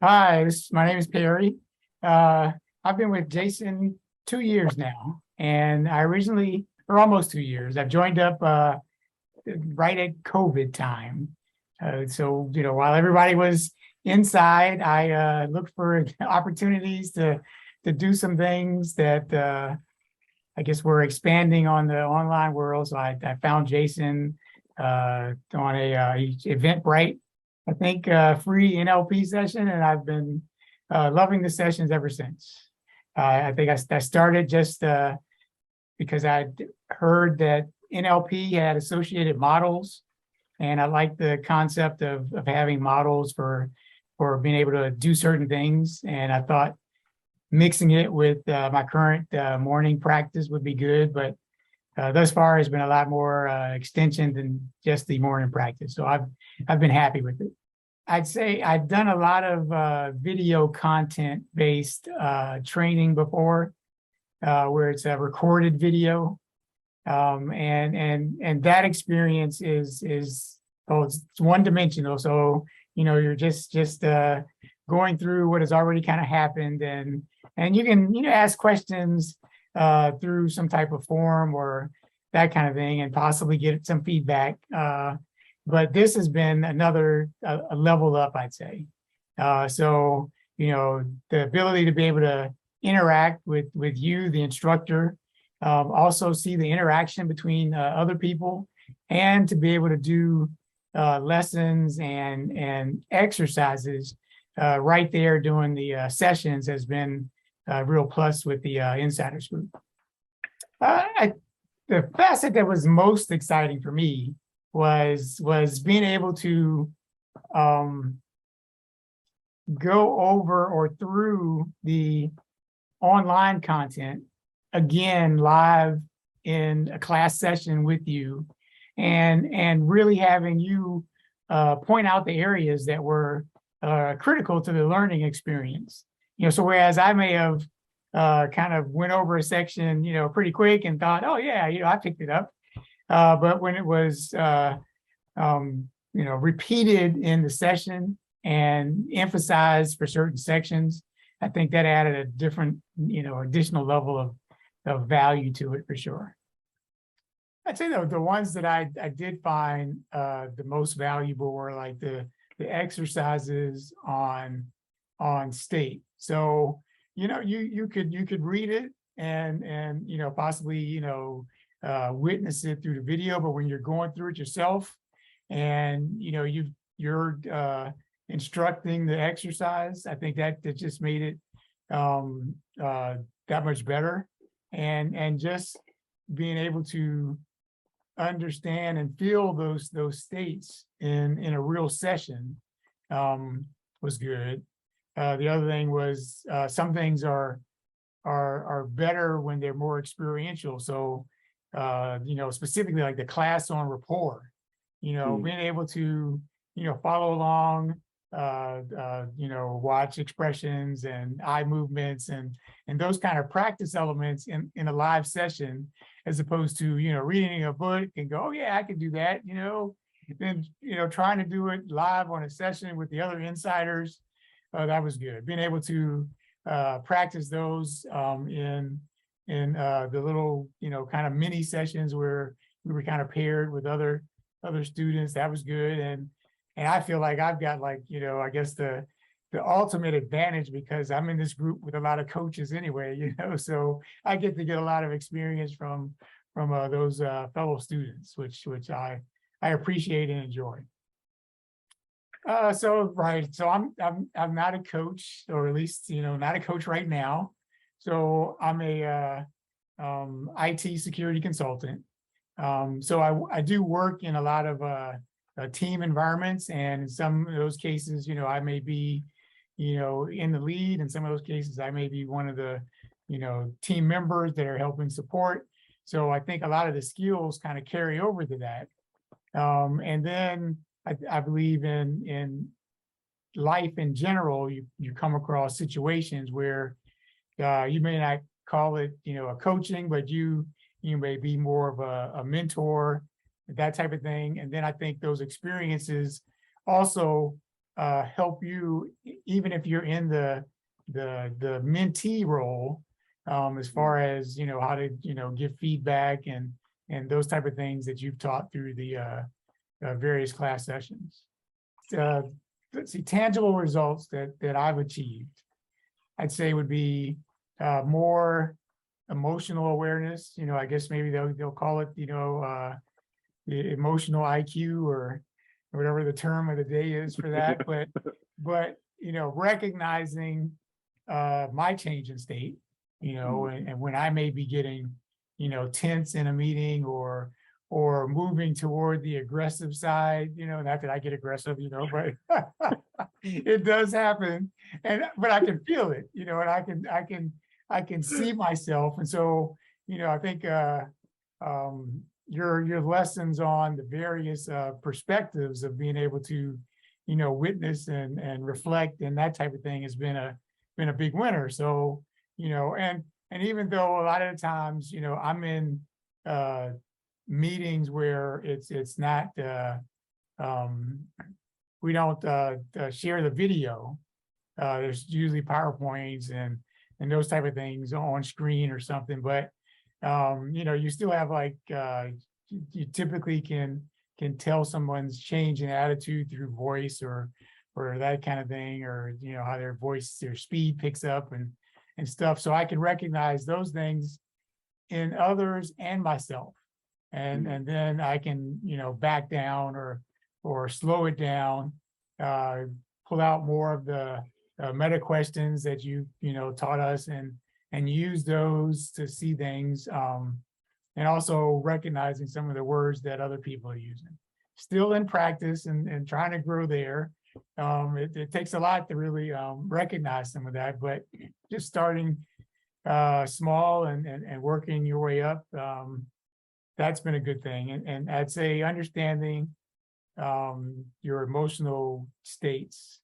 Hi, my name is Perry. Uh, I've been with Jason 2 years now, and I originally, or almost 2 years, I've joined up right at COVID time. So while everybody was inside, I looked for opportunities to do some things that I guess we're expanding on the online world. So I found Jason on a Eventbrite, I think, free NLP session, and I've been loving the sessions ever since. I think I started just because I'd heard that NLP had associated models, and I like the concept of having models for being able to do certain things. And I thought mixing it with my current morning practice would be good, but thus far has been a lot more extension than just the morning practice. So I've been happy with it. I'd say I've done a lot of video content based training before, where it's a recorded video, and that experience is oh, it's one dimensional. So you're just going through what has already kind of happened, and you can ask questions through some type of form or that kind of thing, and possibly get some feedback. But this has been another a level up, I'd say. So the ability to be able to interact with you, the instructor, also see the interaction between other people, and to be able to do lessons and exercises right there during the sessions has been a real plus with the insiders group. The facet that was most exciting for me was being able to go over or through the online content again live in a class session with you, and really having you point out the areas that were critical to the learning experience. So whereas I may have kind of went over a section, pretty quick and thought, oh yeah, I picked it up. But when it was, repeated in the session and emphasized for certain sections, I think that added a different, additional level of value to it for sure. I'd say the ones that I did find the most valuable were like the exercises on state. So you could read it and possibly witness it through the video, but when you're going through it yourself and you're instructing the exercise, I think that just made it that much better, and just being able to understand and feel those states in a real session was good. The other thing was some things are better when they're more experiential. So specifically like the class on rapport, being able to follow along, watch expressions and eye movements and those kind of practice elements in a live session, as opposed to reading a book and go, oh yeah, I could do that, then trying to do it live on a session with the other insiders. That was good. Being able to practice those in the little kind of mini sessions where we were kind of paired with other students, that was good. And I feel like I've got I guess the ultimate advantage, because I'm in this group with a lot of coaches anyway, so I get to get a lot of experience from those fellow students, which I appreciate and enjoy. So I'm not a coach, or at least not a coach right now. So I'm a IT security consultant. So I do work in a lot of team environments, and in some of those cases, I may be in the lead. In some of those cases, I may be one of the team members that are helping support. So I think a lot of the skills kind of carry over to that. And then I believe in life in general, you come across situations where you may not call it a coaching, but you may be more of a mentor, that type of thing. And then I think those experiences also help you, even if you're in the mentee role, as far as, how to, give feedback and those type of things that you've taught through the various class sessions. Uh, let's see, tangible results that I've achieved, I'd say would be more emotional awareness. I guess maybe they'll call it, the emotional IQ or whatever the term of the day is for that. But recognizing my change in state, and when I may be getting, tense in a meeting or moving toward the aggressive side, not that I get aggressive, but it does happen. But I can feel it, and I can see myself. And so, I think your lessons on the various perspectives of being able to, witness and reflect and that type of thing has been a big winner. So, and even though a lot of the times, I'm in meetings where it's not we don't share the video. There's usually PowerPoints and those type of things on screen or something, but you still have like you typically can tell someone's change in attitude through voice or that kind of thing, or how their speed picks up and stuff. So I can recognize those things in others and myself, and then I can back down or slow it down, pull out more of the meta questions that you taught us and use those to see things, and also recognizing some of the words that other people are using. Still in practice and trying to grow there. It takes a lot to really recognize some of that, but just starting small and working your way up, that's been a good thing. And I'd say understanding your emotional states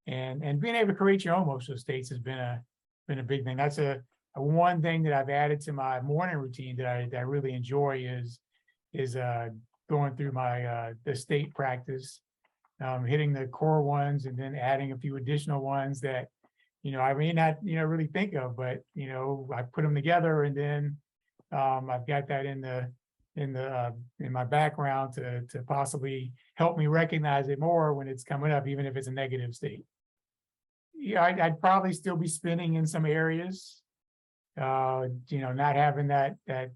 and being able to create your own emotional states has been a big thing. That's a one thing that I've added to my morning routine that I really enjoy is going through my the state practice, hitting the core ones and then adding a few additional ones that I may not really think of, but I put them together, and then I've got that in my background to possibly help me recognize it more when it's coming up, even if it's a negative state. I'd probably still be spinning in some areas, not having that